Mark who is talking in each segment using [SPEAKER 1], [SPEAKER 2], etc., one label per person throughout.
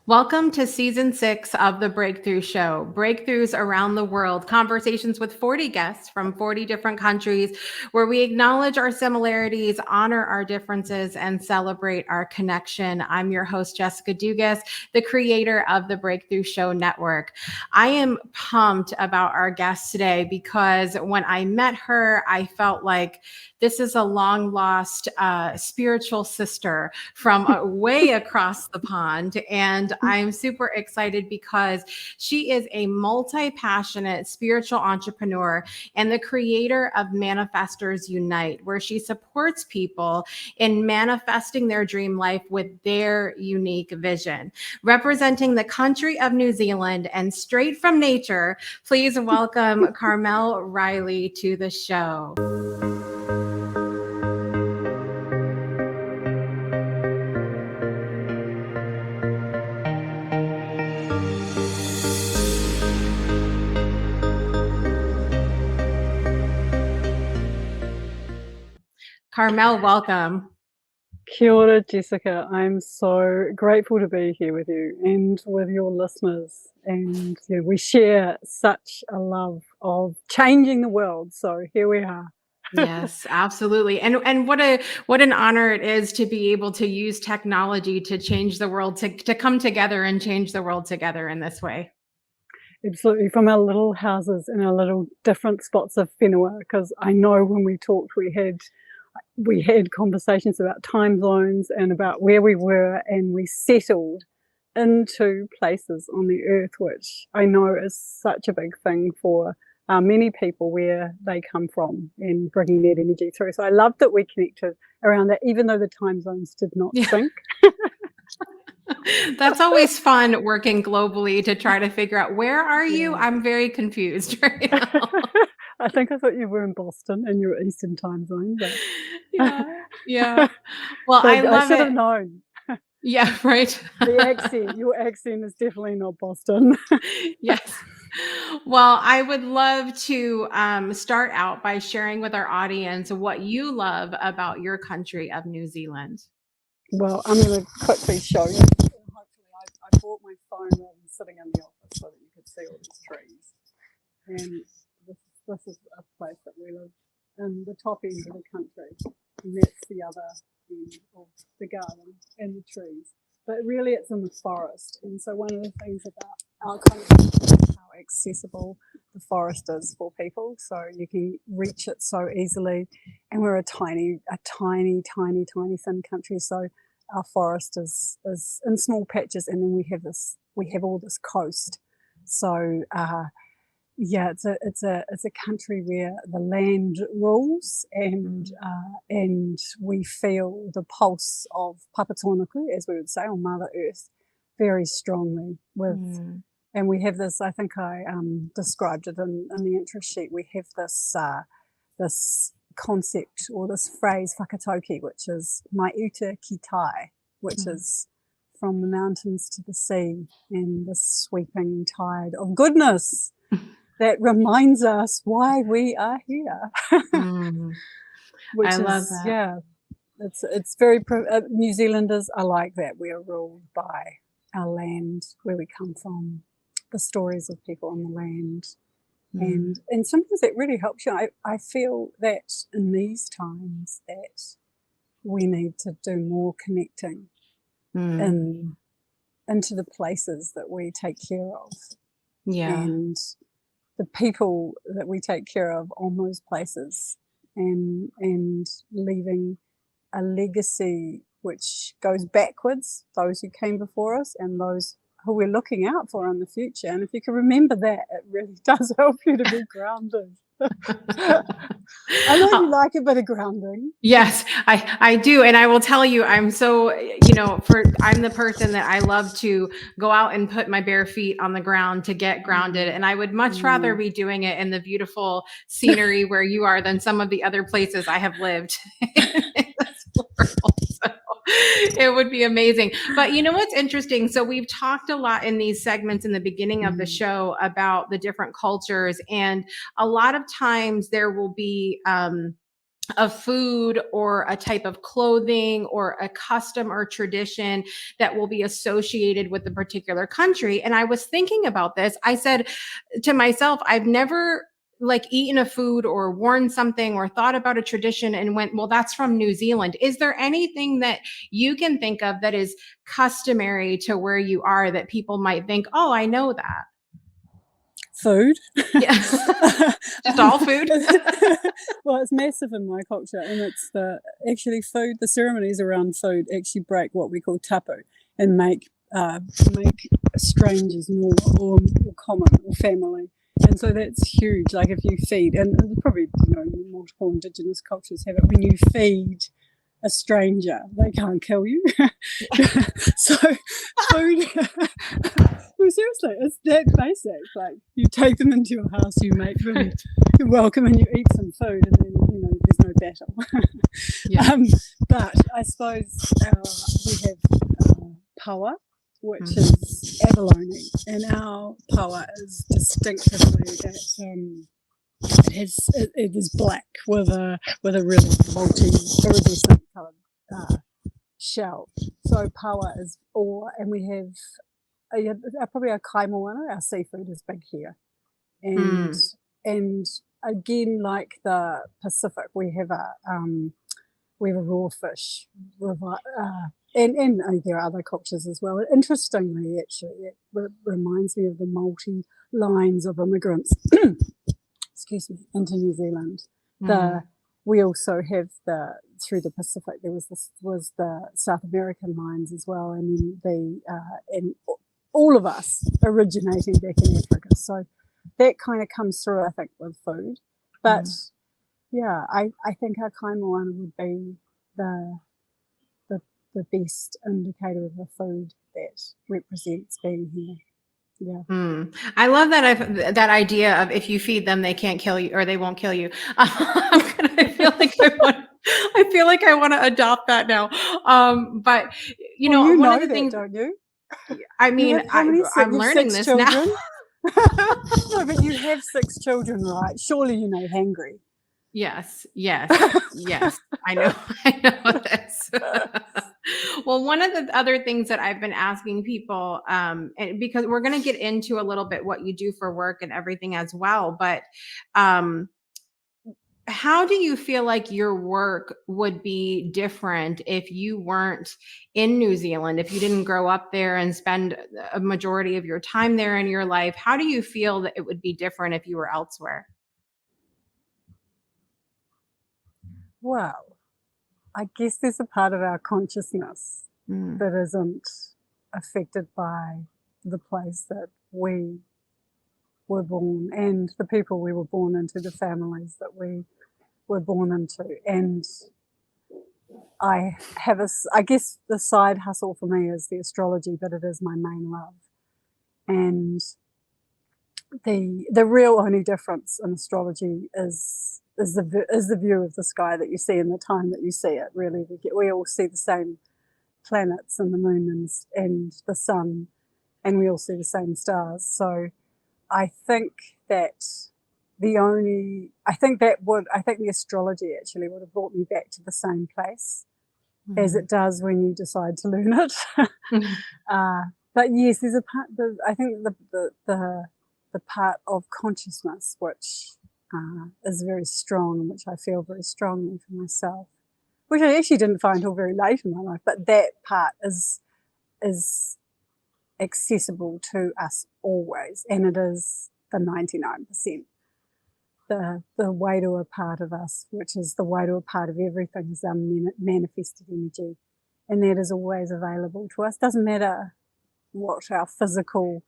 [SPEAKER 1] Welcome to season 6 of The Breakthrough Show. Breakthroughs around the world, conversations with 40 guests from 40 different countries, where we acknowledge our similarities, honor our differences, and celebrate our connection. I'm your host, Jessica Dugas, the creator of the Breakthrough Show Network. I am pumped about our guest today because when I met her, I felt like this is a long lost spiritual sister from way across the pond. And I'm super excited because she is a multi-passionate spiritual entrepreneur and the creator of Manifestors Unite, where she supports people in manifesting their dream life with their unique vision. Representing the country of New Zealand and straight from nature, please welcome Carmelle Riley to the show. Carmelle, welcome.
[SPEAKER 2] Kia ora, Jessica. I'm so grateful to be here with you and with your listeners. And we share such a love of changing the world. So here we are.
[SPEAKER 1] Yes, absolutely. And what an honor it is to be able to use technology to change the world, to come together and change the world together in this way.
[SPEAKER 2] Absolutely. From our little houses in our little different spots of whenua, because I know when we talked, we had conversations about time zones and about where we were, and we settled into places on the earth, which I know is such a big thing for many people where they come from and bringing that energy through. So I love that we connected around that, even though the time zones did not sync.
[SPEAKER 1] That's always fun, working globally to try to figure out, where are you? I'm very confused right now.
[SPEAKER 2] I thought you were in Boston and you were Eastern time zone. But
[SPEAKER 1] yeah. Well, I love
[SPEAKER 2] I should have
[SPEAKER 1] it.
[SPEAKER 2] known.
[SPEAKER 1] Yeah, right.
[SPEAKER 2] Your accent is definitely not Boston.
[SPEAKER 1] Yes. Well, I would love to start out by sharing with our audience what you love about your country of New Zealand.
[SPEAKER 2] Well, I'm going to quickly show you. Hopefully, I brought my phone rather than sitting in the office so that you could see all these trees. And this is a place that we live in the top end of the country, and that's the other end of the garden and the trees. But really, it's in the forest. And so one of the things about our country is how accessible the forest is for people. So you can reach it so easily. And we're a tiny, tiny thin country. So our forest is in small patches, and then we have all this coast. So it's a country where the land rules, and we feel the pulse of Papatōnaku, as we would say, or Mother Earth, very strongly. And we have this. I think I described it in the intro sheet. We have this concept or this phrase whakatauki, which is mai uta ki tai, which is from the mountains to the sea, and this sweeping tide of goodness that reminds us why we are here.
[SPEAKER 1] I love that.
[SPEAKER 2] Yeah, it's very New Zealanders are like that. We are ruled by our land, where we come from, the stories of people on the land. And sometimes it really helps you. I feel that in these times that we need to do more connecting into the places that we take care of.
[SPEAKER 1] Yeah.
[SPEAKER 2] And the people that we take care of on those places, and leaving a legacy which goes backwards, those who came before us and those who we're looking out for in the future. And if you can remember that, it really does help you to be grounded. I know you like a bit of grounding.
[SPEAKER 1] Yes, I do. And I will tell you, I'm so, I'm the person that I love to go out and put my bare feet on the ground to get grounded. And I would much rather be doing it in the beautiful scenery where you are than some of the other places I have lived in this world. So it would be amazing. But you know what's interesting? So we've talked a lot in these segments in the beginning of the show about the different cultures. And a lot of times there will be a food or a type of clothing or a custom or tradition that will be associated with the particular country. And I was thinking about this. I said to myself, I've never like eaten a food or worn something or thought about a tradition and went, well, that's from New Zealand. Is there anything that you can think of that is customary to where you are that people might think, oh, I know that?
[SPEAKER 2] Food.
[SPEAKER 1] Yeah. Just all food.
[SPEAKER 2] Well, it's massive in my culture, and it's actually food. The ceremonies around food actually break what we call tapu and make strangers normal or common or family. And so that's huge. Like if you feed, and probably multiple Indigenous cultures have it. When you feed a stranger, they can't kill you. So food. Well, seriously, it's that basic. Like you take them into your house, you make them welcome, and you eat some food, and then there's no battle.
[SPEAKER 1] Yeah.
[SPEAKER 2] But I suppose we have power, which is abalone, and our power is distinctively that it is black with a really iridescent coloured shell. So power is ore, and we have probably our kaimoana, our seafood is big here, and again, like the Pacific, we have a raw fish, and there are other cultures as well. Interestingly, actually, it reminds me of the multi lines of immigrants, excuse me, into New Zealand. We also have through the Pacific, there was the South American lines as well, and then and all of us originating back in Africa. So that kind of comes through, I think, with food. But yeah, I think our kaimoana would be the best indicator of the food that represents being here. Yeah.
[SPEAKER 1] I love that idea of if you feed them, they can't kill you or they won't kill you. I feel like I want to adopt that now. But one of the things,
[SPEAKER 2] don't you?
[SPEAKER 1] I mean, I'm learning this
[SPEAKER 2] children? Now. No, but you have 6 children, right? Surely you know hangry.
[SPEAKER 1] Yes. I know this. Well, one of the other things that I've been asking people, and because we're going to get into a little bit what you do for work and everything as well, but how do you feel like your work would be different if you weren't in New Zealand, if you didn't grow up there and spend a majority of your time there in your life? How do you feel that it would be different if you were elsewhere?
[SPEAKER 2] Well, I guess there's a part of our consciousness that isn't affected by the place that we were born and the people we were born into, the families that we were born into. And I guess the side hustle for me is the astrology, but it is my main love. And the real only difference in astrology is the view of the sky that you see and the time that you see it. Really, we all see the same planets and the moon and the sun, and we all see the same stars. So I think that the astrology actually would have brought me back to the same place as it does when you decide to learn it. But yes, there's a part. I think the part of consciousness which is very strong, and which I feel very strongly for myself, which I actually didn't find until very late in my life. But that part is accessible to us always, and it is the 99%. The Wairua part of us, which is the Wairua part of everything, is our manifested energy, and that is always available to us. Doesn't matter what our physical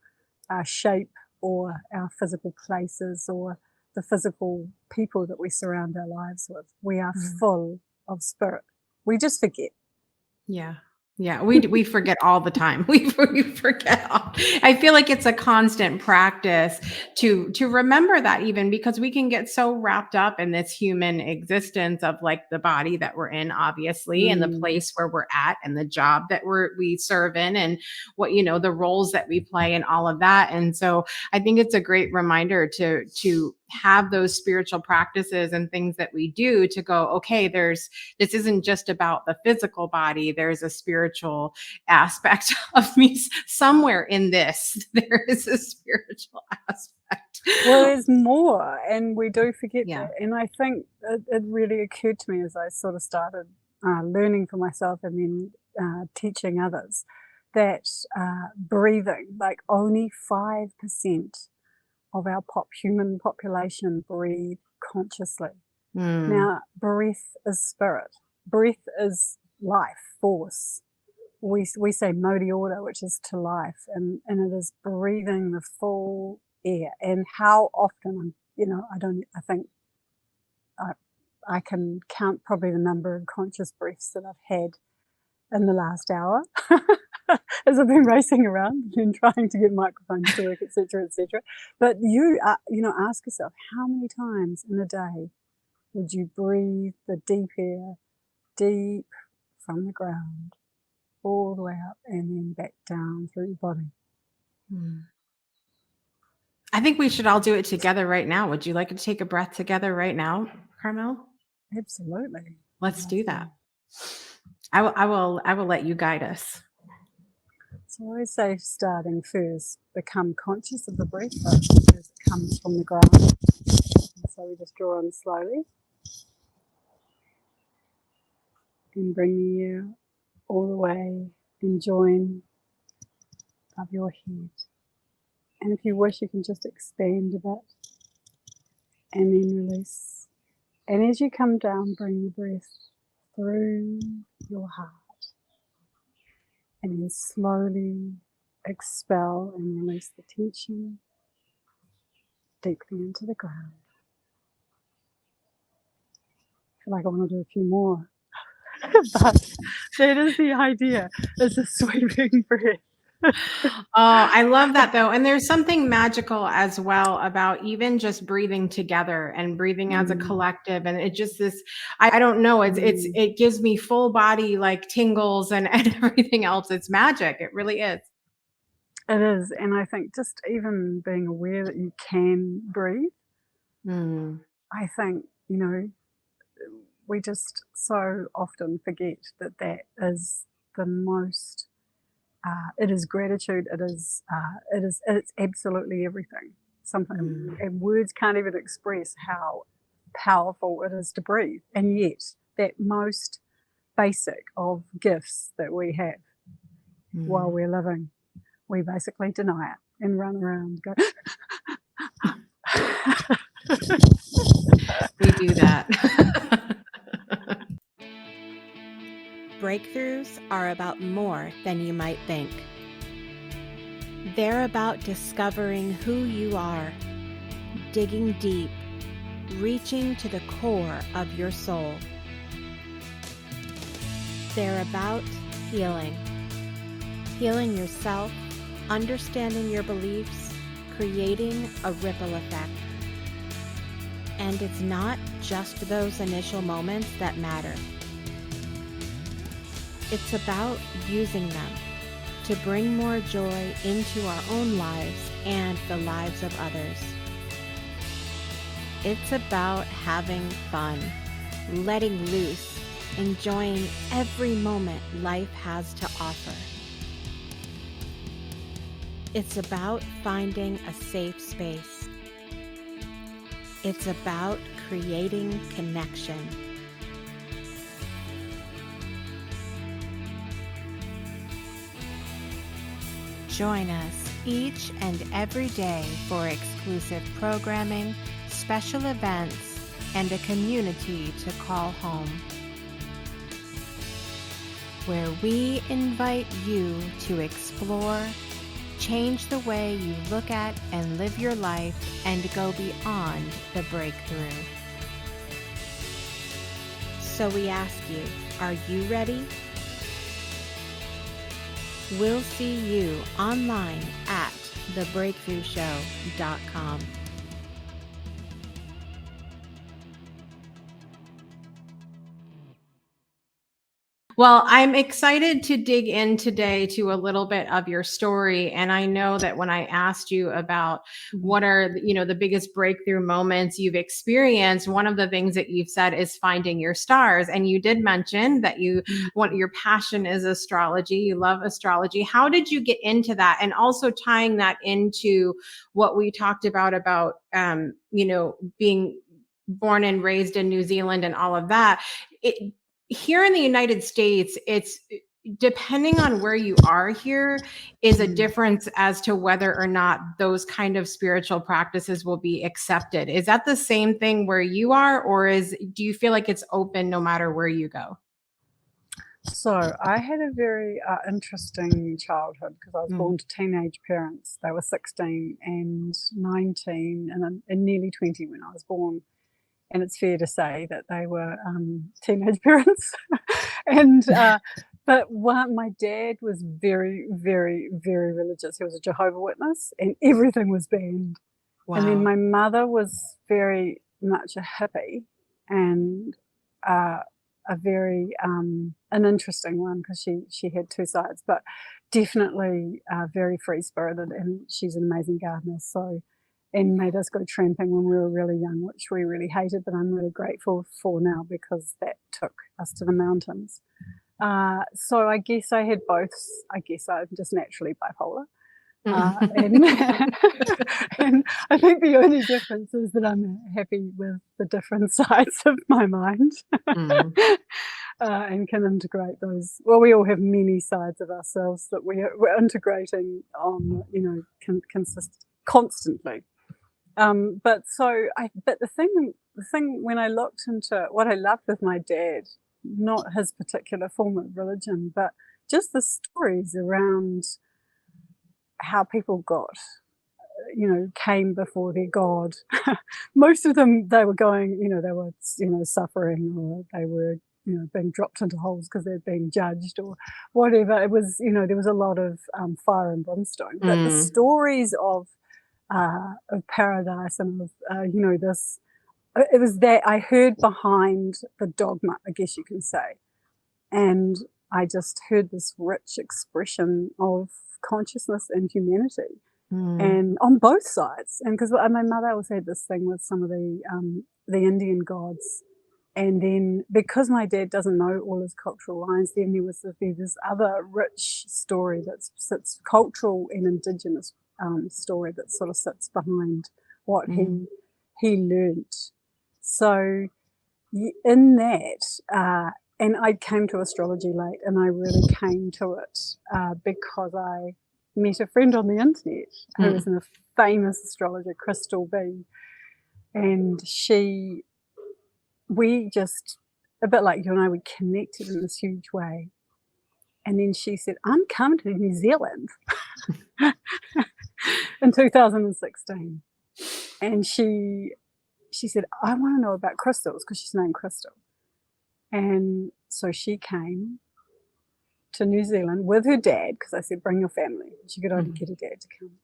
[SPEAKER 2] shape or our physical places or the physical people that we surround our lives with. We are full of spirit. We just forget.
[SPEAKER 1] Yeah, we forget all the time. We forget. I feel like it's a constant practice to remember that, even because we can get so wrapped up in this human existence of like the body that we're in, obviously, and the place where we're at, and the job that we serve in, and what the roles that we play, and all of that. And so I think it's a great reminder to have those spiritual practices and things that we do to go, okay, this isn't just about the physical body. There's a spiritual aspect of me somewhere in this. There is a spiritual aspect.
[SPEAKER 2] Well, there's more, and we do forget
[SPEAKER 1] Yeah.
[SPEAKER 2] that. And I think it really occurred to me as I sort of started learning for myself and then teaching others that breathing, like only 5% of our human population breathe consciously. Now, breath is spirit. Breath is life force. We say modi order, which is to life, and it is breathing the full air. And how often, I think I can count probably the number of conscious breaths that I've had in the last hour as I've been racing around and trying to get microphones to work, etc., etc. But ask yourself, how many times in a day would you breathe the deep air, deep from the ground, all the way up and then back down through your body?
[SPEAKER 1] I think we should all do it together right now. Would you like to take a breath together right now, Carmelle?
[SPEAKER 2] Absolutely.
[SPEAKER 1] Let's do that. I will let you guide us. So
[SPEAKER 2] I always say, starting first, become conscious of the breath as it comes from the ground. And so we just draw in slowly and bring the air all the way and join above your head. And if you wish, you can just expand a bit and then release. And as you come down, bring the breath through your heart. And then slowly expel and release the tension deeply into the ground. I feel like I want to do a few more. But that is the idea. It's a sweeping breath.
[SPEAKER 1] I love that though. And there's something magical as well about even just breathing together and breathing as a collective. And it just I don't know, it gives me full body like tingles and everything else. It's magic. It really is.
[SPEAKER 2] It is. And I think just even being aware that you can breathe, I think, we just so often forget that is the most. It is gratitude. It's absolutely everything. Something and words can't even express how powerful it is to breathe. And yet, that most basic of gifts that we have while we're living, we basically deny it and run around and go.
[SPEAKER 1] We do that.
[SPEAKER 3] Breakthroughs are about more than you might think. They're about discovering who you are, digging deep, reaching to the core of your soul. They're about healing yourself, understanding your beliefs, creating a ripple effect. And it's not just those initial moments that matter. It's about using them to bring more joy into our own lives and the lives of others. It's about having fun, letting loose, enjoying every moment life has to offer. It's about finding a safe space. It's about creating connection. Join us each and every day for exclusive programming, special events, and a community to call home, where we invite you to explore, change the way you look at and live your life, and go beyond the breakthrough. So we ask you, are you ready? We'll see you online at thebreakthroughshow.com.
[SPEAKER 1] Well, I'm excited to dig in today to a little bit of your story. And I know that when I asked you about what are, the biggest breakthrough moments you've experienced, one of the things that you've said is finding your stars. And you did mention that your passion is astrology. You love astrology. How did you get into that? And also tying that into what we talked about, being born and raised in New Zealand and all of that. Here in the United States, it's depending on where you are here is a difference as to whether or not those kind of spiritual practices will be accepted. Is that the same thing where you are, or do you feel like it's open no matter where you go?
[SPEAKER 2] So I had a very interesting childhood because I was born to teenage parents. They were 16 and 19 and nearly 20 when I was born. And it's fair to say that they were teenage parents. And but my dad was very, very, very religious. He was a Jehovah's Witness, and everything was banned.
[SPEAKER 1] Wow.
[SPEAKER 2] And then my mother was very much a hippie, and a very an interesting one because she had two sides, but definitely very free spirited, and she's an amazing gardener. So. And made us go tramping when we were really young, which we really hated, but I'm really grateful for now because that took us to the mountains. So I guess I had both. I guess I'm just naturally bipolar. And I think the only difference is that I'm happy with the different sides of my mind and can integrate those. Well, we all have many sides of ourselves that we're integrating on, constantly. But the thing when I looked into what I loved with my dad, not his particular form of religion, but just the stories around how people came before their God. Most of them, they were going, they were, suffering, or they were, being dropped into holes because they're being judged or whatever. It was, there was a lot of fire and brimstone. But the stories of paradise and of this, it was that I heard behind the dogma, I guess you can say, and I just heard this rich expression of consciousness and humanity, and on both sides. And because my mother always had this thing with some of the Indian gods, and then because my dad doesn't know all his cultural lines, then there was this other rich story that sits cultural and indigenous story that sort of sits behind what he learnt. So in that, and I came to astrology late, and I really came to it because I met a friend on the internet who is a famous astrologer, Crystal B, and we just, a bit like you and I, we connected in this huge way. And then she said, I'm coming to New Zealand in 2016. And she said, I want to know about crystals because she's named Crystal. And so she came to New Zealand with her dad because I said, bring your family. She could only get her dad to come.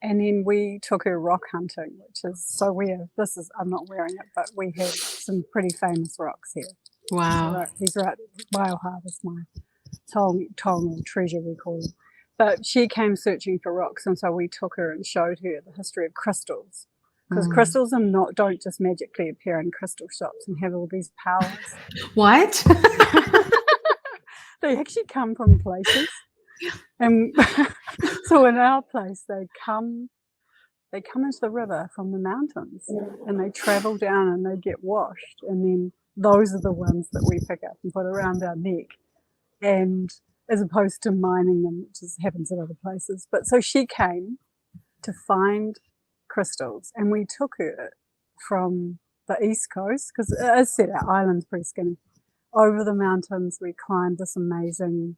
[SPEAKER 2] And then we took her rock hunting, which is, so I'm not wearing it, but we have some pretty famous rocks here.
[SPEAKER 1] Wow.
[SPEAKER 2] He's right, whale harvest, my tong or treasure we call them. But she came searching for rocks, and so we took her and showed her the history of crystals. Because crystals don't just magically appear in crystal shops and have all these powers.
[SPEAKER 1] What?
[SPEAKER 2] They actually come from places. And so in our place, they come into the river from the mountains, and they travel down and they get washed, and then those are the ones that we pick up and put around our neck, and as opposed to mining them, which happens at other places. But so she came to find crystals, and we took her from the east coast, because as I said, our island's pretty skinny, over the mountains. We climbed this amazing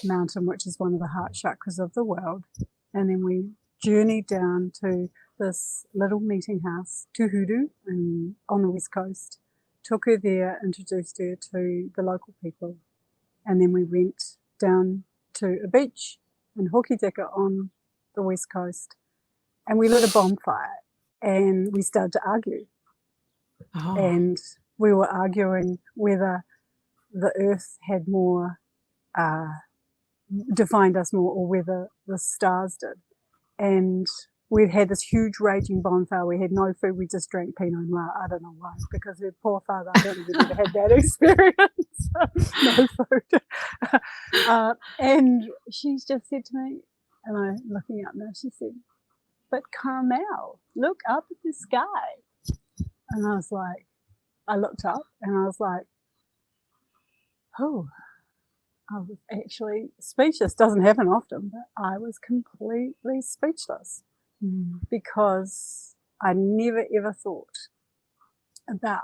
[SPEAKER 2] mountain, which is one of the heart chakras of the world, and then we journeyed down to this little meeting house, Tuhuru, on the west coast, took her there, introduced her to the local people, and then we went down to a beach in Hokitika on the west coast, and we lit a bonfire, and we started to argue. And we were arguing whether the earth had more defined us more, or whether the stars did. And we'd had this huge raging bonfire. We had no food. We just drank Pinot Noir. I don't know why, because her poor father, I don't know if you've ever had that experience. No food. And she's just said to me, and I'm looking up now, she said, "But Carmelle, look up at the sky." And I was like, I looked up and I was like, oh, I was actually speechless. Doesn't happen often, but I was completely speechless because I never ever thought about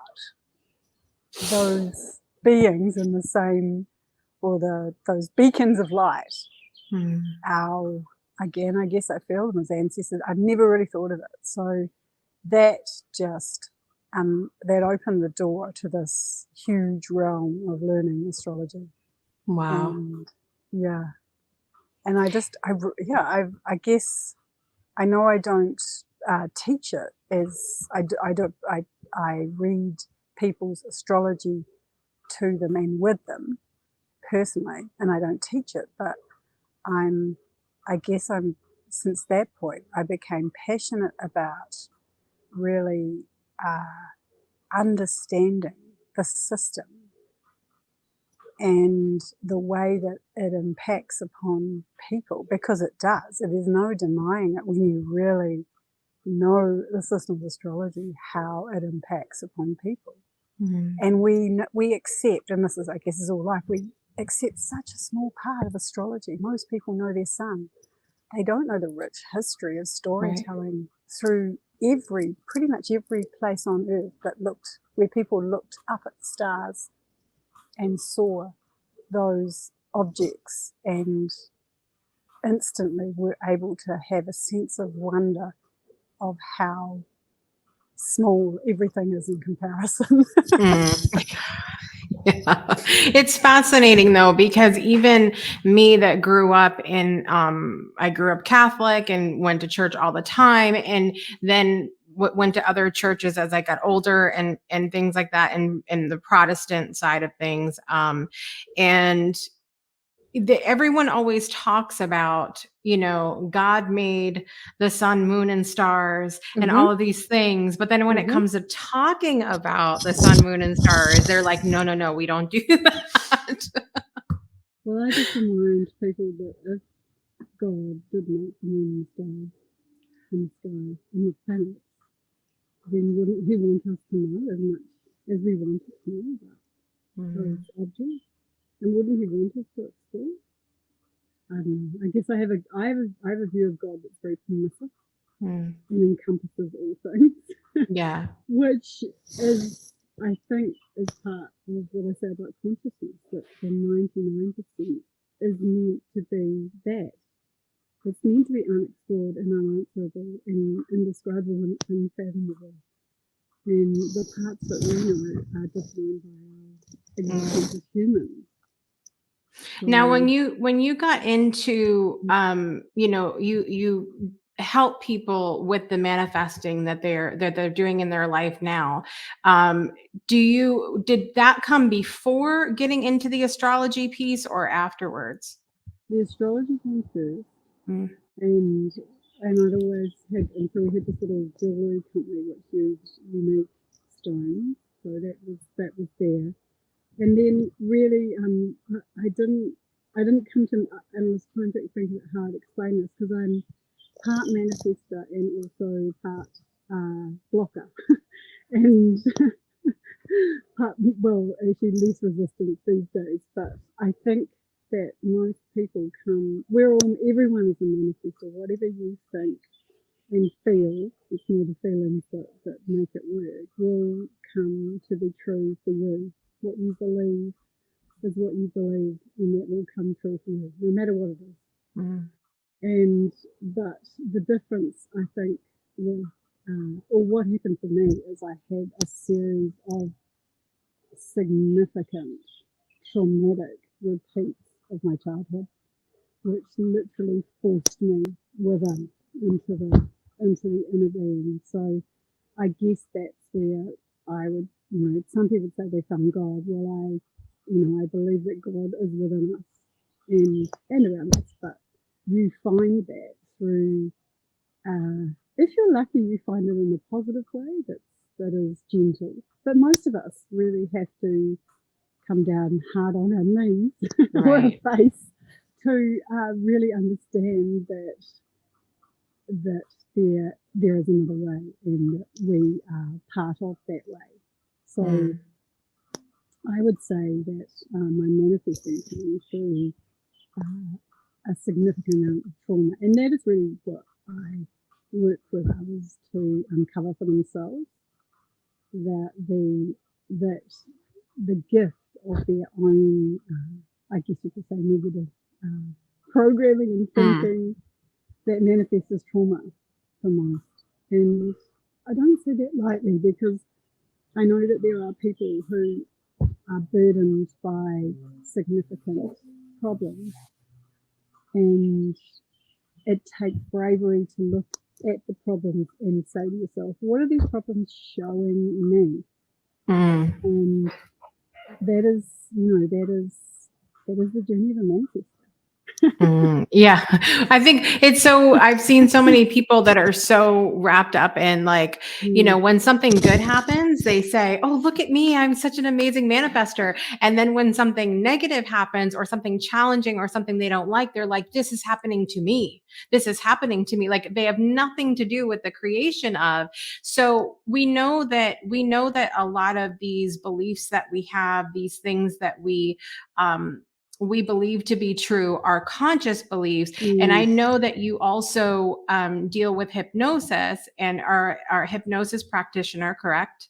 [SPEAKER 2] those beings in the same, or those beacons of light. Our, again, I guess I feel them as ancestors. I'd never really thought of it. So that just, that opened the door to this huge realm of learning astrology.
[SPEAKER 1] Wow.
[SPEAKER 2] And yeah. And I guess I know I don't teach it as I read people's astrology to them and with them personally, and I don't teach it, but since that point, I became passionate about really understanding the system and the way that it impacts upon people, because it does. There's no denying it when you really know the system of astrology, how it impacts upon people. And we accept, and this is, I guess, is all life, we accept such a small part of astrology. Most people know their sun. They don't know the rich history of storytelling through pretty much every place on earth where people looked up at the stars and saw those objects and instantly were able to have a sense of wonder of how small everything is in comparison.
[SPEAKER 1] Yeah. It's fascinating though, because even me that grew up I grew up Catholic and went to church all the time, and then went to other churches as I got older and things like that, and the Protestant side of things. And everyone always talks about, God made the sun, moon, and stars and all of these things. But then when it comes to talking about the sun, moon, and stars, they're like, no, we don't do that.
[SPEAKER 2] Well, I just remind people that if God did make the moon and stars and the sky and the planets, then wouldn't He want us to know as much as we want to know about those objects? And wouldn't He want us to explore? I don't know. I guess I have a view of God that's very permissive and encompasses all things.
[SPEAKER 1] Yeah.
[SPEAKER 2] Which is, I think, is part of what I say about consciousness, that the 99% is meant to be that. It's meant to be unexplored and unanswerable and indescribable and unfathomable. And the parts that we know are defined by our existence as humans.
[SPEAKER 1] Now, when you got into, you help people with the manifesting that they're doing in their life now. Did that come before getting into the astrology piece or afterwards?
[SPEAKER 2] The astrology came first, and I'd always had, and so we had this little jewellery company which used unique stones, so that was there. And then really, I didn't come to, and I was trying to think about how I'd explain this, because I'm part manifestor and also part blocker, and actually less resistance these days. But I think that most people everyone is a manifestor. Whatever you think and feel, it's more the feelings that make it work, will come to be true for you. What you believe is what you believe, and that will come true for you, no matter what it is. But the difference, I think, or what happened for me, is I had a series of significant traumatic repeats of my childhood, which literally forced me within into the inner being. So I guess that's where I would, some people say they found God. Well, I believe that God is within us, and around us. But you find that through, if you're lucky, you find it in a positive way that is gentle. But most of us really have to come down hard on our knees or our face to really understand that there is another way, and that we are part of that way. So I would say that my manifesting came through a significant amount of trauma, and that is really what I work with others to uncover for themselves, that the gift of their own, I guess you could say, negative programming and thinking that manifests as trauma for most. And I don't say that lightly, because I know that there are people who are burdened by significant problems, and it takes bravery to look at the problems and say to yourself, what are these problems showing me? And that is the journey of a manifestor.
[SPEAKER 1] Yeah, I think I've seen so many people that are so wrapped up in, like, when something good happens, they say, oh, look at me, I'm such an amazing manifestor. And then when something negative happens, or something challenging, or something they don't like, they're like, this is happening to me. This is happening to me. Like, they have nothing to do with the creation of. So we know that a lot of these beliefs that we have, these things that we believe to be true, are conscious beliefs. And I know that you also deal with hypnosis and are a hypnosis practitioner, correct?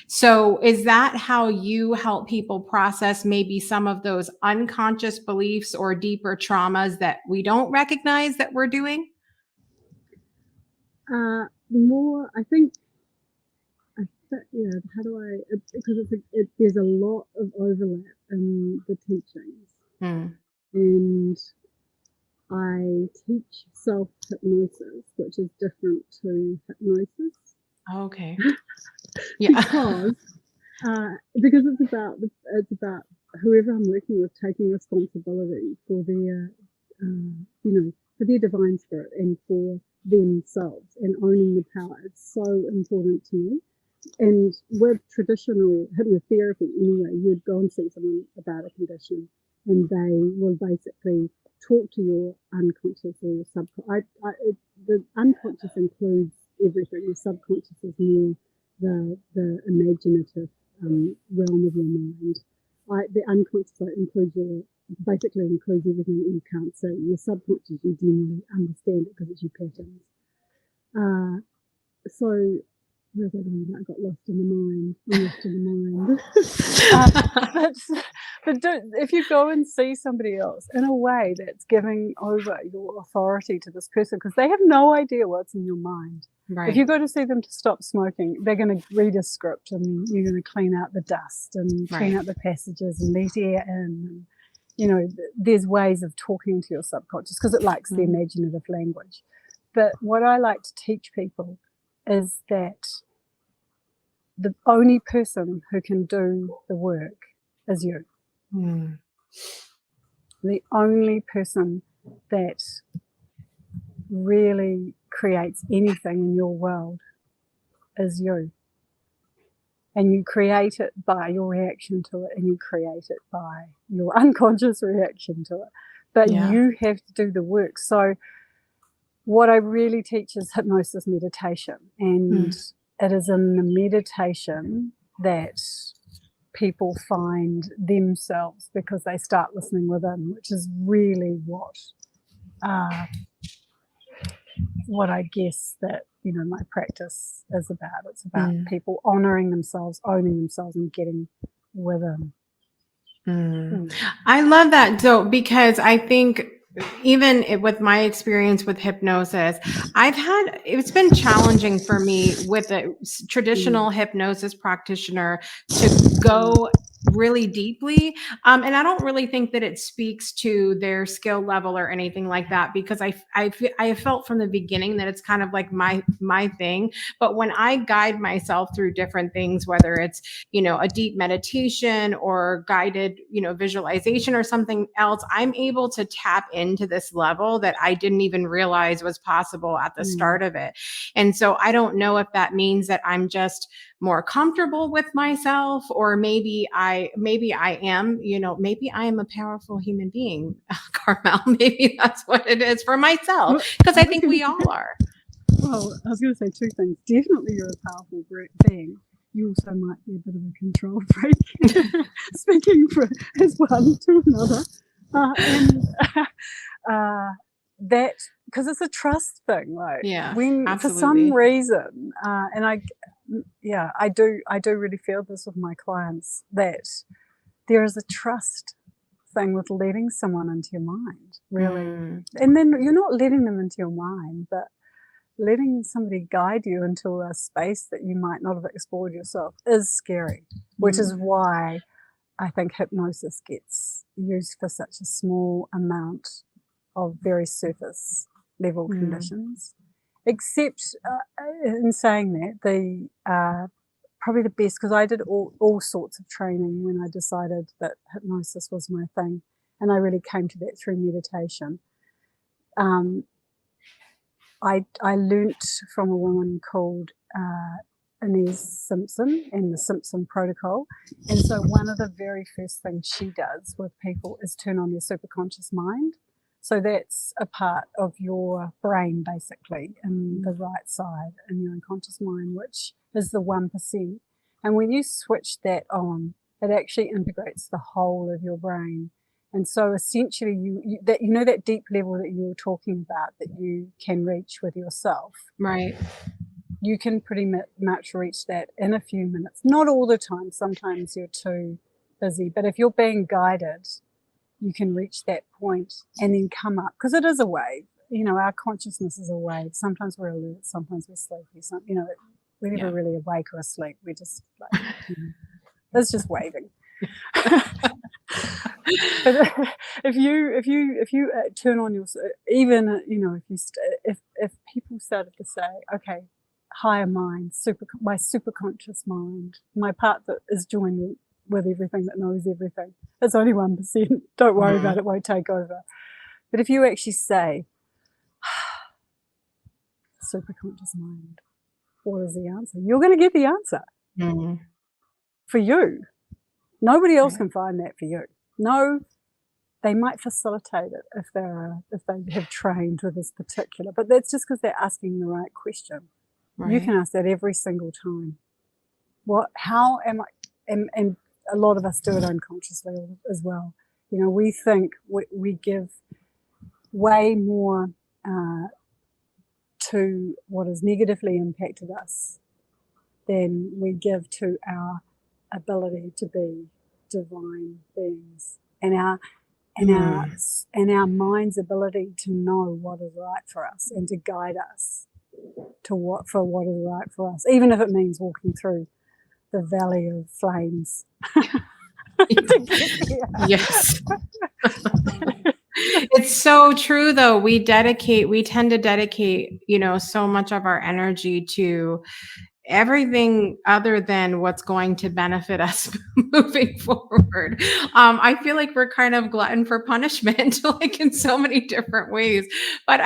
[SPEAKER 1] So is that how you help people process maybe some of those unconscious beliefs or deeper traumas that we don't recognize that we're doing?
[SPEAKER 2] More, I think, how do I, because there's a lot of overlap in the teachings. And I teach self-hypnosis, which is different to hypnosis.
[SPEAKER 1] Okay. Yeah.
[SPEAKER 2] Because it's about whoever I'm working with taking responsibility for their, for their divine spirit and for themselves, and owning the power. It's so important to me. And with traditional hypnotherapy, anyway, you'd go and see someone about a condition, and they will basically talk to your unconscious or your subconscious. The unconscious includes everything. The subconscious is more the imaginative realm of your mind. The unconscious includes everything that you can't see. Your subconscious, you generally understand it because it's your patterns. So where was I going? I got lost in the mind. But if you go and see somebody else in a way that's giving over your authority to this person, because they have no idea what's in your mind. Right. If you go to see them to stop smoking, they're going to read a script, and you're going to clean out the dust and clean out the passages and let air in. And, there's ways of talking to your subconscious because it likes the imaginative language. But what I like to teach people is that the only person who can do the work is you. The only person that really creates anything in your world is you. And you create it by your reaction to it, and you create it by your unconscious reaction to it. But you have to do the work. So what I really teach is hypnosis meditation, and it is in the meditation that people find themselves, because they start listening within, which is really what I guess that my practice is about. It's about people honoring themselves, owning themselves, and getting within.
[SPEAKER 1] I love that, though, because I think even with my experience with hypnosis, it's been challenging for me with a traditional hypnosis practitioner to go really deeply. And I don't really think that it speaks to their skill level or anything like that, because I have felt from the beginning that it's kind of like my thing. But when I guide myself through different things, whether it's, a deep meditation or guided, visualization or something else, I'm able to tap into this level that I didn't even realize was possible at the start of it. And so I don't know if that means that I'm just more comfortable with myself, or maybe I am, maybe I am a powerful human being, Carmel. Maybe that's what it is for myself, because I think we all are.
[SPEAKER 2] Well, I was going to say two things. Definitely, you're a powerful being. You also might be a bit of a control freak, speaking as one to another, and that, because it's a trust thing. Like, when absolutely. For some reason, and I do really feel this with my clients, that there is a trust thing with letting someone into your mind, really. And then you're not letting them into your mind, but letting somebody guide you into a space that you might not have explored yourself is scary, which is why I think hypnosis gets used for such a small amount of very surface level conditions. Except in saying that, the probably the best, because I did all sorts of training when I decided that hypnosis was my thing, and I really came to that through meditation. I learnt from a woman called Inez Simpson and the Simpson Protocol. And so one of the very first things she does with people is turn on their superconscious mind. So that's a part of your brain, basically, in the right side, in your unconscious mind, which is the 1%. And when you switch that on, it actually integrates the whole of your brain. And so essentially, that deep level that you were talking about, that you can reach with yourself.
[SPEAKER 1] Right.
[SPEAKER 2] You can pretty much reach that in a few minutes. Not all the time. Sometimes you're too busy. But if you're being guided, you can reach that point and then come up. Because it is a wave. Our consciousness is a wave. Sometimes we're alert. Sometimes we're sleepy. We're never really awake or asleep. We're just like, it's just waving. But if you turn on your, even if people started to say, okay, higher mind, my superconscious mind, my part that is joined with everything, that knows everything, it's only 1%. Don't worry about it; won't take over. But if you actually say, superconscious mind, what is the answer? You're going to get the answer for you. Nobody else can find that for you. No, they might facilitate it if they have trained with this particular, but that's just because they're asking the right question. Right. You can ask that every single time. How am I? And a lot of us do it unconsciously as well. We think we give way more to what has negatively impacted us than we give to our ability to be divine beings, and our mind's ability to know what is right for us and to guide us to what is right for us, even if it means walking through the valley of flames.
[SPEAKER 1] Yes. It's so true, though. We tend to dedicate, so much of our energy to everything other than what's going to benefit us moving forward. I feel like we're kind of glutton for punishment, like in so many different ways. But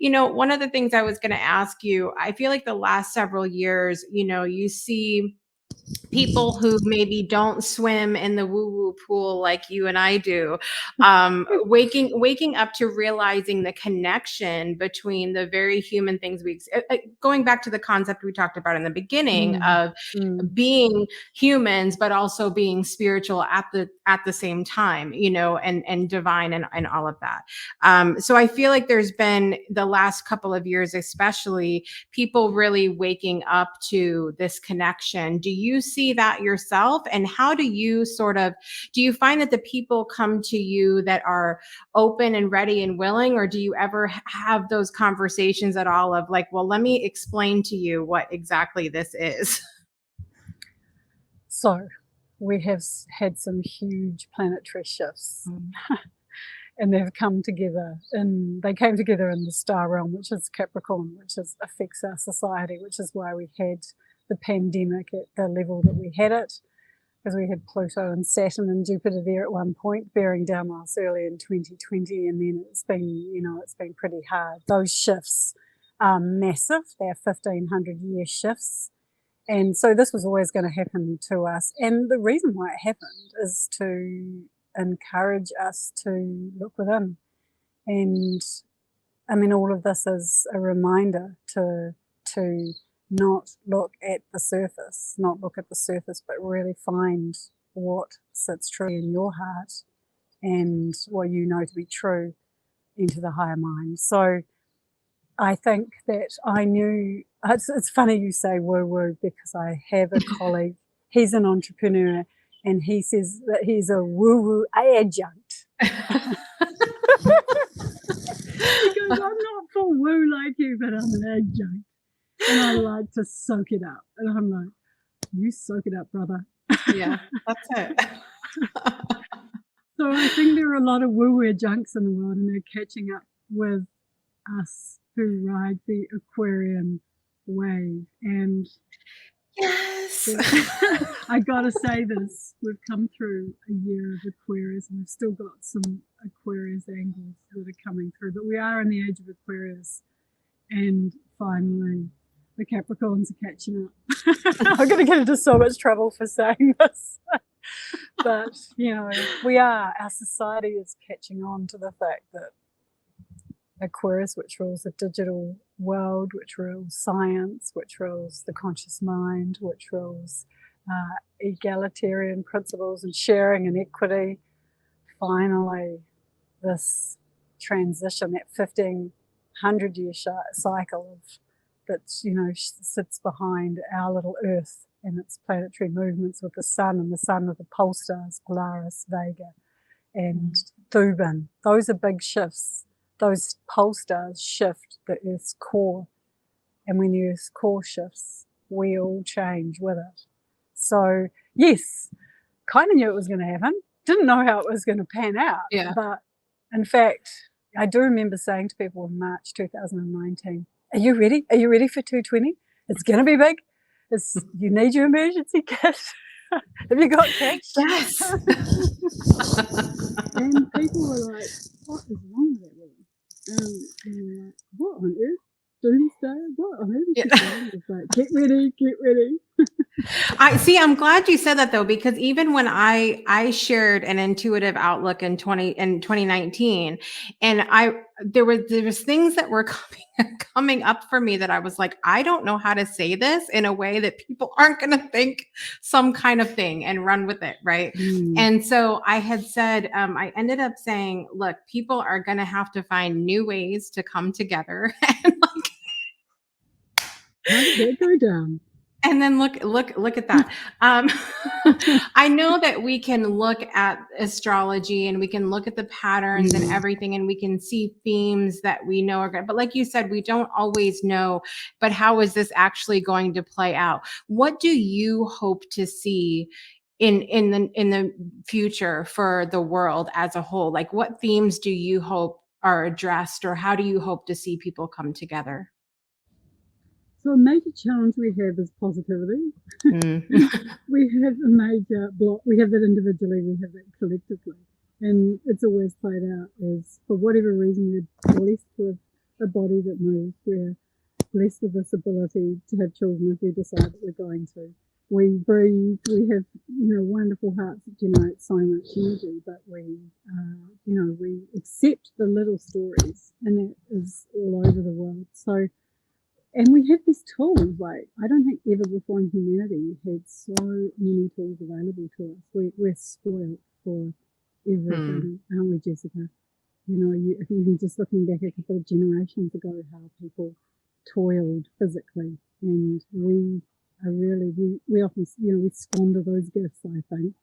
[SPEAKER 1] one of the things I was going to ask you, I feel like the last several years, you see people who maybe don't swim in the woo-woo pool like you and I do, waking up to realizing the connection between the very human things going back to the concept we talked about in the beginning of being humans, but also being spiritual at the same time, and divine and all of that. So I feel like there's been the last couple of years, especially, people really waking up to this connection. Do you see that yourself? And how do you do you find that the people come to you that are open and ready and willing, or do you ever have those conversations at all of like, well, let me explain to you what exactly this is?
[SPEAKER 2] So we have had some huge planetary shifts.
[SPEAKER 1] Mm.
[SPEAKER 2] And they've come together, and they came together in the star realm, which is Capricorn, which affects our society, which is why we had the pandemic at the level that we had it, because we had Pluto and Saturn and Jupiter there at one point, bearing down on us early in 2020, and then it's been pretty hard. Those shifts are massive. They're 1,500-year shifts. And so this was always going to happen to us. And the reason why it happened is to encourage us to look within. And I mean, all of this is a reminder to not look at the surface, but really find what sits true in your heart and what you know to be true into the higher mind. So I think that I knew, it's funny you say woo-woo, because I have a colleague, he's an entrepreneur, and he says that he's a woo-woo adjunct. He goes, I'm not for woo like you, but I'm an adjunct. And I like to soak it up. And I'm like, you soak it up, brother.
[SPEAKER 1] Yeah, that's it.
[SPEAKER 2] So I think there are a lot of woo-woo adjuncts in the world, and they're catching up with us who ride the Aquarian wave. And
[SPEAKER 1] Yes.
[SPEAKER 2] I gotta say this, we've come through a year of Aquarius, and we've still got some Aquarius angles that are coming through, but we are in the age of Aquarius, and finally the Capricorns are catching up. I'm gonna get into so much trouble for saying this, but our society is catching on to the fact that Aquarius, which rules the digital world, which rules science, which rules the conscious mind, which rules egalitarian principles and sharing and equity. Finally, this transition, that 1,500-year cycle that sits behind our little Earth and its planetary movements with the sun, and the sun with the pole stars, Polaris, Vega, and Thuban. Those are big shifts. Those pole stars shift the Earth's core, and when the Earth's core shifts, we all change with it. So yes, kind of knew it was going to happen, didn't know how it was going to pan out, but in fact, I do remember saying to people in March 2019, are you ready for 220? It's going to be big. You need your emergency kit. Have you got cash?
[SPEAKER 1] Yes.
[SPEAKER 2] And people were like, what is wrong with that woman? And like, what on earth? Doomsday? What on earth is she saying? It's like, get ready.
[SPEAKER 1] I'm glad you said that, though, because even when I shared an intuitive outlook in 2019, and there was things that were coming up for me that I was like, I don't know how to say this in a way that people aren't going to think some kind of thing and run with it, right? And so I had said, I ended up saying, look, people are going to have to find new ways to come together and
[SPEAKER 2] how did that go down?
[SPEAKER 1] And then look at that. I know that we can look at astrology and we can look at the patterns and everything, and we can see themes that we know are good. But like you said, we don't always know, but how is this actually going to play out? What do you hope to see in the future for the world as a whole? Like, what themes do you hope are addressed, or how do you hope to see people come together?
[SPEAKER 2] So a major challenge we have is positivity. We have a major block. We have that individually, we have that collectively. And it's always played out as, for whatever reason, we're blessed with a body that moves. We're blessed with this ability to have children if we decide that we're going to. We breathe. We have, wonderful hearts that generate so much energy, but we accept the little stories, and that is all over the world. So, and we have these tools, like, I don't think ever before in humanity we've had so many tools available to us. We're spoiled for everything, aren't we, Jessica? If you're even just looking back a couple of generations ago, how people toiled physically, and we often, we squander those gifts, I think.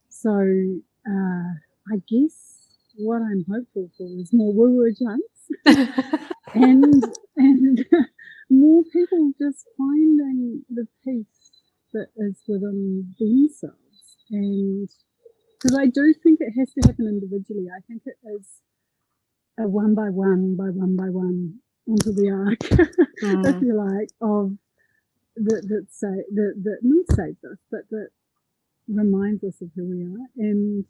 [SPEAKER 2] So I guess what I'm hopeful for is more woo-woo junks and more people just finding the peace that is within themselves. And because I do think it has to happen individually. I think it is a one by one onto the ark, if you like, of that not saves us, but that reminds us of who we are. And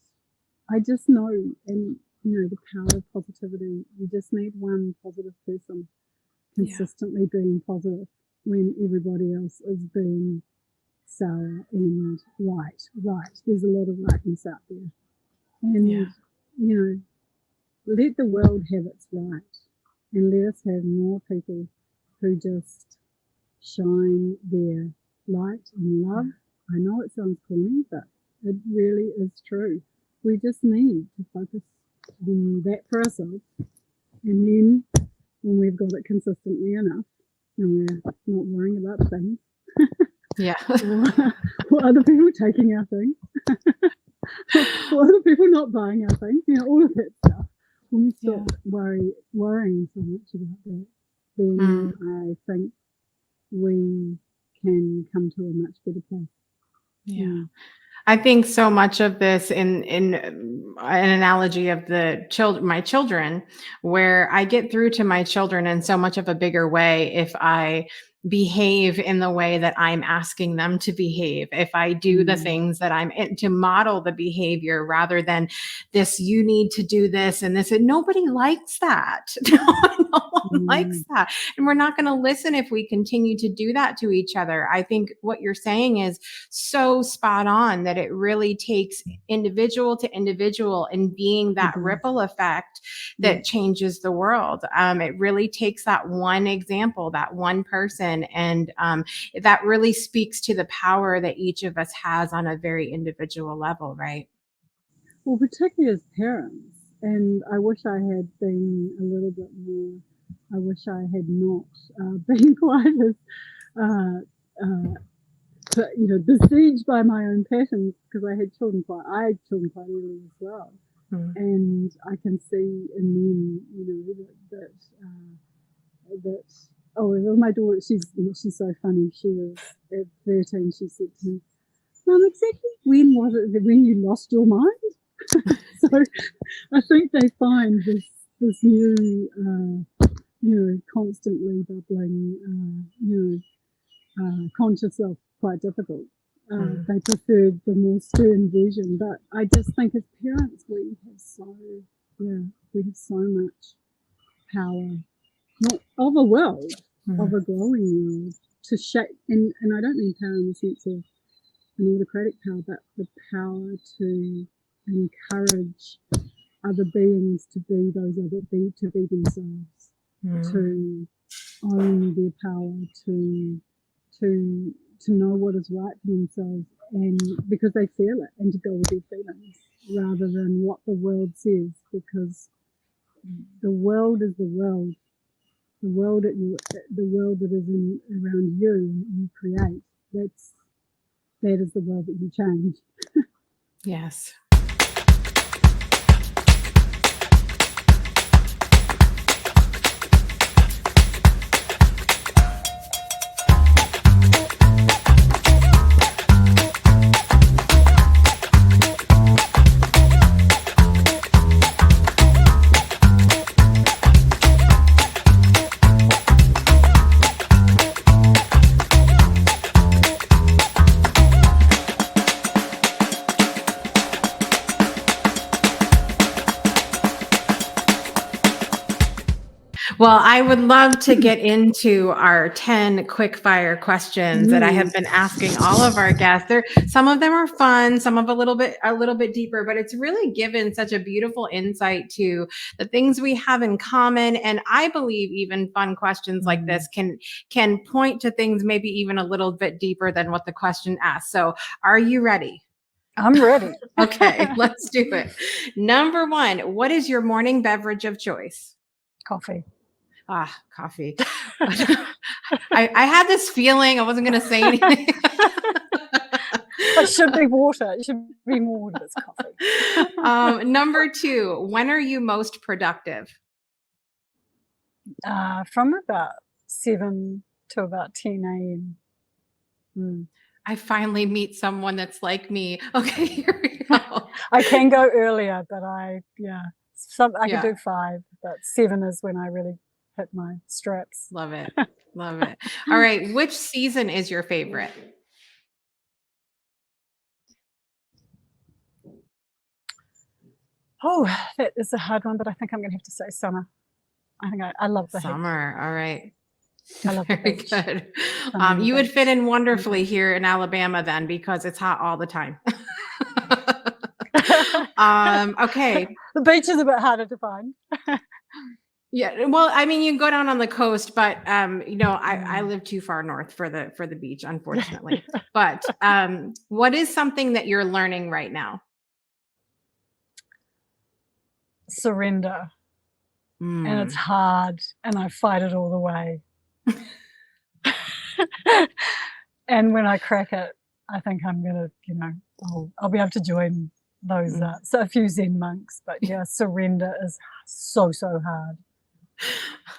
[SPEAKER 2] I just know, and the power of positivity. You just need one positive person consistently being positive when everybody else is being sour and right. There's a lot of rightness out there. And, let the world have its right, and let us have more people who just shine their light and love. I know it sounds corny, but it really is true. We just need to focus on that for ourselves, and then when we've got it consistently enough and we're not worrying about things, or other people taking our things, or other people not buying our things, all of that stuff. When we stop worrying so much about that, then I think we can come to a much better place.
[SPEAKER 1] Yeah. I think so much of this in an analogy of my children, where I get through to my children in so much of a bigger way if I behave in the way that I'm asking them to behave, if I do the things that to model the behavior rather than this, you need to do this and this, and nobody likes that. No one likes that. And we're not going to listen if we continue to do that to each other. I think what you're saying is so spot on, that it really takes individual to individual and being that ripple effect that changes the world. It really takes that one example, that one person. And that really speaks to the power that each of us has on a very individual level, right?
[SPEAKER 2] Well, particularly as parents, and I wish I had been a little bit more, I wish I had not been quite as, besieged by my own passions, because I had children quite early as well. And I can see in them, that my daughter, she's so funny. She was at 13. She said to me, "Mum, exactly when was it when you lost your mind?" So I think they find this new, constantly bubbling, conscious self quite difficult. They preferred the more stern version, but I just think as parents we have so much power. Not of a world, of a growing world, to shape, and I don't mean power in the sense of an autocratic power, but the power to encourage other beings to be to be themselves, to own their power, to know what is right for themselves, and because they feel it, and to go with their feelings rather than what the world says, because the world is the world. The world that is around you create. That is the world that you change.
[SPEAKER 1] Yes. Well, I would love to get into our 10 quick fire questions that I have been asking all of our guests. Some of them are fun, some of a little bit deeper, but it's really given such a beautiful insight to the things we have in common. And I believe even fun questions like this can point to things maybe even a little bit deeper than what the question asks. So are you ready?
[SPEAKER 2] I'm ready.
[SPEAKER 1] Okay, let's do it. Number 1, what is your morning beverage of choice?
[SPEAKER 2] Coffee.
[SPEAKER 1] Coffee. I had this feeling I wasn't going to say anything.
[SPEAKER 2] It should be water. It should be more water. It's coffee.
[SPEAKER 1] Number 2, when are you most productive?
[SPEAKER 2] From about 7 to about 10 a.m.
[SPEAKER 1] I finally meet someone that's like me. Okay, here we go.
[SPEAKER 2] I can go earlier, but I can
[SPEAKER 1] Yeah.
[SPEAKER 2] do 5, but 7 is when I really hit my straps.
[SPEAKER 1] Love it. Love it. All right. Which season is your favorite?
[SPEAKER 2] Oh, that is a hard one, but I think I'm going to have to say summer. I think I love the heat.
[SPEAKER 1] Summer. All right.
[SPEAKER 2] I love the
[SPEAKER 1] Very
[SPEAKER 2] beach.
[SPEAKER 1] good.
[SPEAKER 2] Summer on the
[SPEAKER 1] You would fit
[SPEAKER 2] beach.
[SPEAKER 1] in wonderfully here in Alabama then because it's hot all the time. Okay.
[SPEAKER 2] The beach is a bit harder to find.
[SPEAKER 1] Yeah. Well, I mean, you can go down on the coast, but I live too far north for the beach, unfortunately. But what is something that you're learning right now?
[SPEAKER 2] Surrender. And it's
[SPEAKER 1] Mm.
[SPEAKER 2] hard, and I fight it all the way. And when I crack it, I think I'm gonna, I'll be able to join those a few Zen monks. But yeah, surrender is so hard.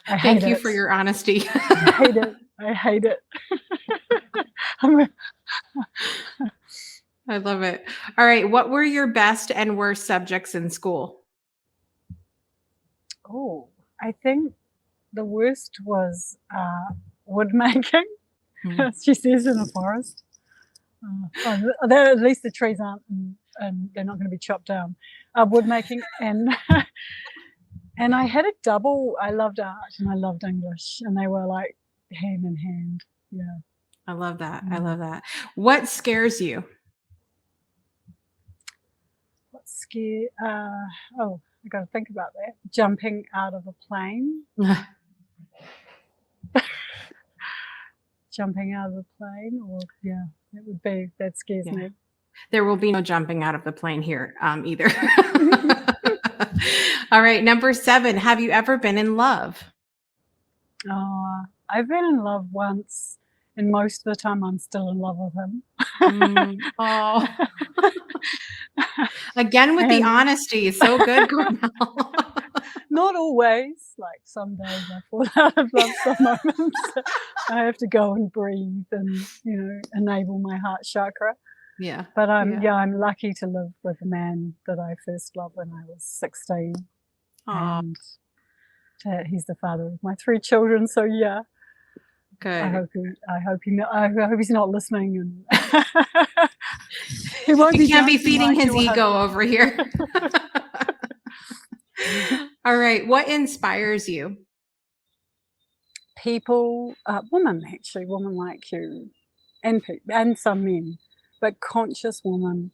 [SPEAKER 2] I hate
[SPEAKER 1] Thank you
[SPEAKER 2] it.
[SPEAKER 1] for your honesty.
[SPEAKER 2] I hate it. I hate it.
[SPEAKER 1] I love it. All right. What were your best and worst subjects in school?
[SPEAKER 2] Oh, I think the worst was wood making. She says in the forest. At least the trees aren't, and they're not going to be chopped down. Wood making and and I had a double. I loved art and I loved English, and they were like hand in hand. Yeah,
[SPEAKER 1] I love that. I love that. What scares you?
[SPEAKER 2] what scare? Oh, I got to think about that. Jumping out of a plane. Jumping out of a plane, or that scares me.
[SPEAKER 1] There will be no jumping out of the plane here either. All right, number 7. Have you ever been in love?
[SPEAKER 2] I've been in love once, and most of the time I'm still in love with him.
[SPEAKER 1] Oh. Again with the honesty. So good, Carmelle.
[SPEAKER 2] Not always. Like some days I fall out of love, some moments I have to go and breathe and, enable my heart chakra.
[SPEAKER 1] Yeah.
[SPEAKER 2] But I'm lucky to live with a man that I first loved when I was 16.
[SPEAKER 1] Aww.
[SPEAKER 2] And he's the father of my 3 children. So yeah.
[SPEAKER 1] Good.
[SPEAKER 2] I hope he's not listening, and he won't be.
[SPEAKER 1] You can't be feeding his ego over here. All right. What inspires you?
[SPEAKER 2] People, women like you, and some men, but conscious women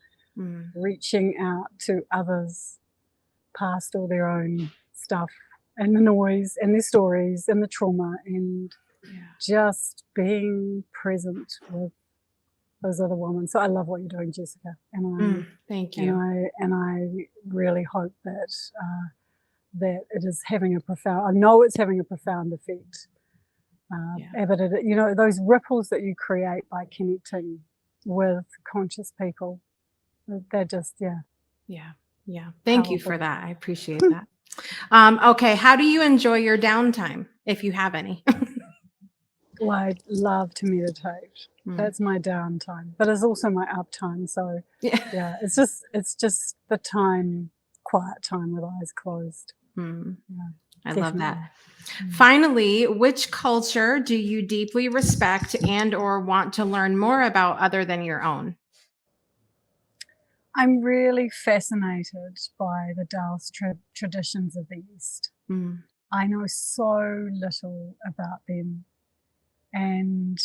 [SPEAKER 2] reaching out to others past all their own stuff and the noise and their stories and the trauma, and just being present with those other women. So I love what you're doing, Jessica, and
[SPEAKER 1] thank you.
[SPEAKER 2] And I really hope that that it is having a profound. I know it's having a profound effect. But those ripples that you create by connecting with conscious people, they're just
[SPEAKER 1] yeah. Thank you for that. I appreciate that. Okay, how do you enjoy your downtime, if you have any?
[SPEAKER 2] Well, I love to meditate. That's my downtime, but it's also my uptime. So it's just the quiet time with eyes closed.
[SPEAKER 1] I love that. Finally, which culture do you deeply respect and or want to learn more about other than your own?
[SPEAKER 2] I'm really fascinated by the Taoist traditions of the East. I know so little about them, and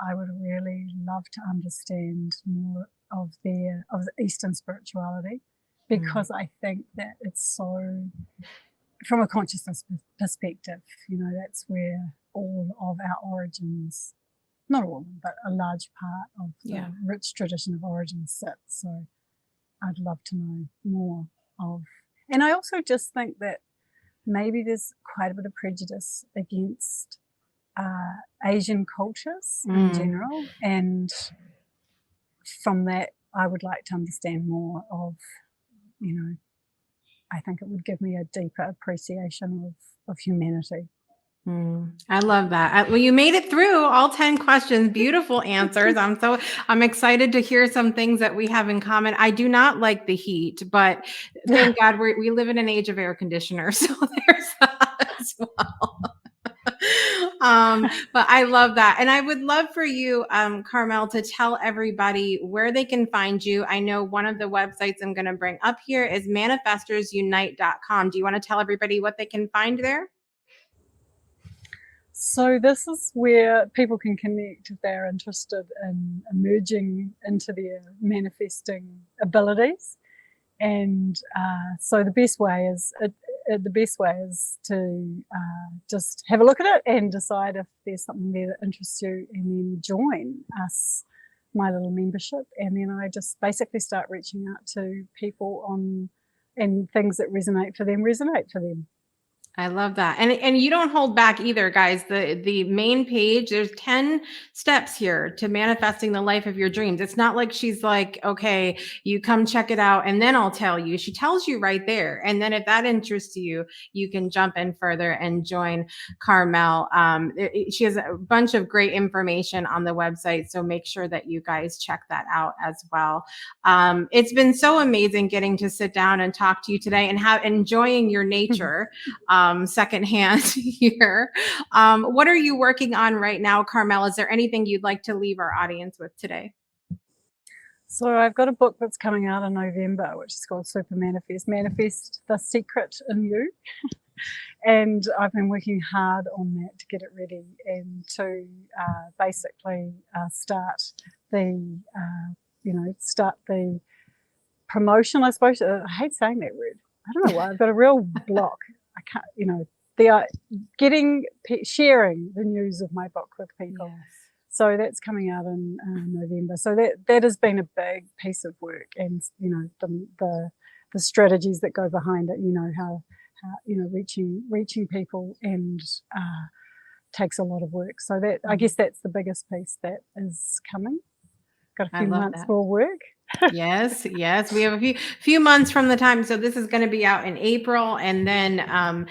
[SPEAKER 2] I would really love to understand more of the Eastern spirituality, because I think that it's so, from a consciousness perspective, that's where all of our origins, not all of them, but a large part of the rich tradition of origins sits. So I'd love to know more of. And I also just think that maybe there's quite a bit of prejudice against Asian cultures in general. And from that, I would like to understand more of, I think it would give me a deeper appreciation of humanity.
[SPEAKER 1] I love that. Well, you made it through all 10 questions. Beautiful answers. I'm excited to hear some things that we have in common. I do not like the heat, but thank God we live in an age of air conditioners. So there's that as well. But I love that. And I would love for you, Carmelle, to tell everybody where they can find you. I know one of the websites I'm going to bring up here is manifestorsunite.com. Do you want to tell everybody what they can find there?
[SPEAKER 2] So this is where people can connect if they're interested in emerging into their manifesting abilities. And so the best way is to just have a look at it and decide if there's something there that interests you, and then join us, my little membership. And then I just basically start reaching out to people and things that resonate for them.
[SPEAKER 1] I love that. And you don't hold back either, guys. The main page, there's 10 steps here to manifesting the life of your dreams. It's not like she's like, okay, you come check it out and then I'll tell you. She tells you right there. And then if that interests you, you can jump in further and join Carmelle. She has a bunch of great information on the website, so make sure that you guys check that out as well. It's been so amazing getting to sit down and talk to you today and enjoying your nature. Secondhand here. What are you working on right now, Carmelle? Is there anything you'd like to leave our audience with today?
[SPEAKER 2] So I've got a book that's coming out in November, which is called Super Manifest, Manifest the Secret in You. And I've been working hard on that to get it ready and to basically start the promotion, I suppose. I hate saying that word. I don't know why. I've got a real block. I can't, sharing the news of my book with people. Yes. So that's coming out in November. So that has been a big piece of work, and the strategies that go behind it. How reaching people and takes a lot of work. So that I guess that's the biggest piece that is coming. Got a few months more work.
[SPEAKER 1] Yes. We have a few months from the time. So this is going to be out in April, and then, then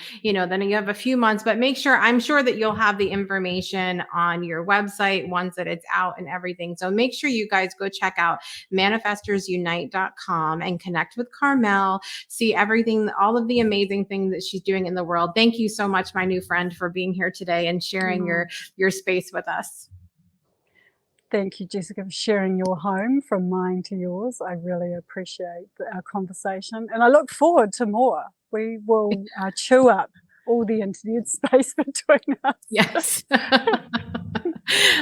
[SPEAKER 1] you have a few months, but I'm sure that you'll have the information on your website once that it's out and everything. So make sure you guys go check out manifestorsunite.com and connect with Carmelle, see everything, all of the amazing things that she's doing in the world. Thank you so much, my new friend, for being here today and sharing your space with us.
[SPEAKER 2] Thank you, Jessica, for sharing your home from mine to yours. I really appreciate our conversation, and I look forward to more. We will chew up all the internet space between us.
[SPEAKER 1] Yes.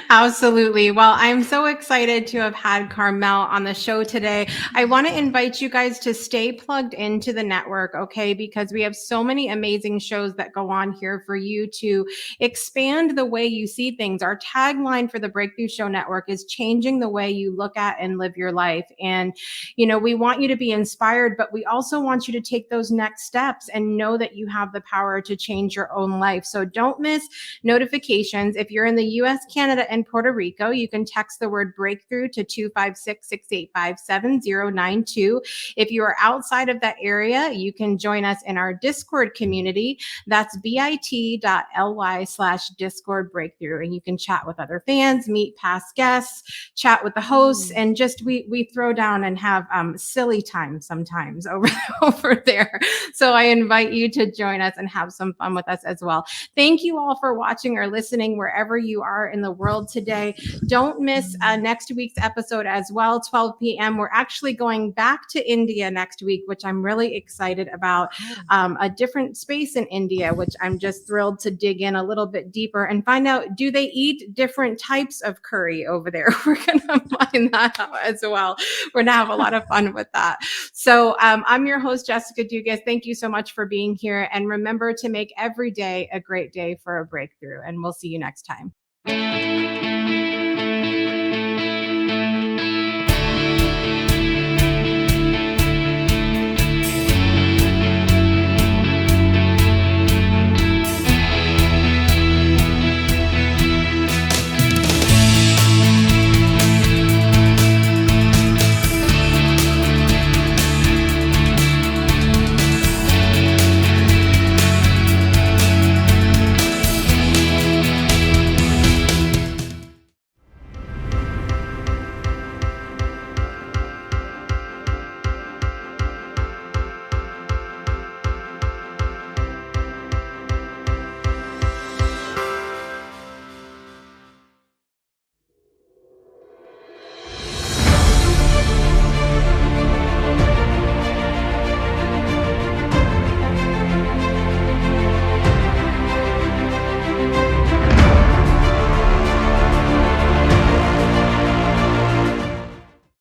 [SPEAKER 1] Absolutely. Well, I'm so excited to have had Carmelle on the show today. I want to invite you guys to stay plugged into the network, okay? Because we have so many amazing shows that go on here for you to expand the way you see things. Our tagline for the Breakthrough Show Network is changing the way you look at and live your life. And, we want you to be inspired, but we also want you to take those next steps and know that you have the power to change your own life. So don't miss notifications. If you're in the US, Canada, and Puerto Rico, you can text the word breakthrough to 256-685-7092. If you are outside of that area, you can join us in our Discord community. That's bit.ly/Discord breakthrough. And you can chat with other fans, meet past guests, chat with the hosts, and just we throw down and have silly time sometimes over there. So I invite you to join us and have some fun with us as well. Thank you all for watching or listening wherever you are in the world today. Don't miss next week's episode as well, 12 p.m. We're actually going back to India next week, which I'm really excited about. A different space in India, which I'm just thrilled to dig in a little bit deeper and find out, do they eat different types of curry over there? We're going to find that out as well. We're going to have a lot of fun with that. So I'm your host, Jessica Dugas. Thank you so much for being here. And remember to make every day a great day for a breakthrough. And we'll see you next time.